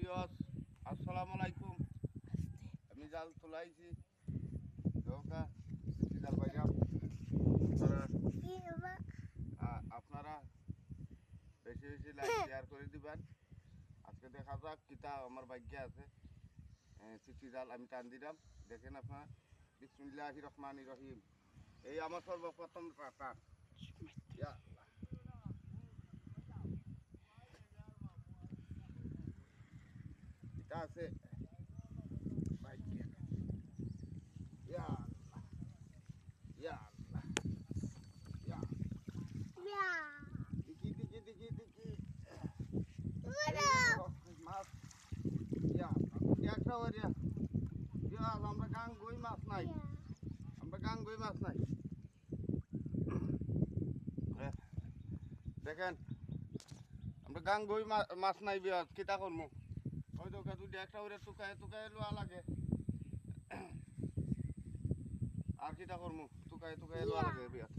বিয়স আসসালামু আলাইকুম। আমি জাল তুলাইছি দোকা জাল বাইরাম। আপনারা বেশি বেশি লাইক শেয়ার করে দিবেন। আজকে দেখা যাক কিতা আমার ভাগ্যে আছে। চিঠি জাল আমি টান দিলাম, দেখেন আপনারা। বিসমিল্লাহির রহমানির রহিম। এই আমার সর্বপ্রথম টান। ইয়া আল্লাহ। এটা আছে ভাগ্যে। ইয়া আল্লাহ, ইয়া আল্লাহ, ইয়া দেখি দেখি দেখি দেখি মাছ। ইয়া একটা ওরিয়া ইয়া আমরা গাঙ্গুই মাছ নাই, আমরা গাঙ্গুই মাছ নাই। দেখেন আমরা গাঙ্গুই মাছ নাই বিয়াত কিতা করমু। ওই তো দুটি একটা ওরে টুকায় টুকায় লোয়া লাগে। আর কিতা করমু, টুকায় টুকায় লোয়া লাগে বিয়াত।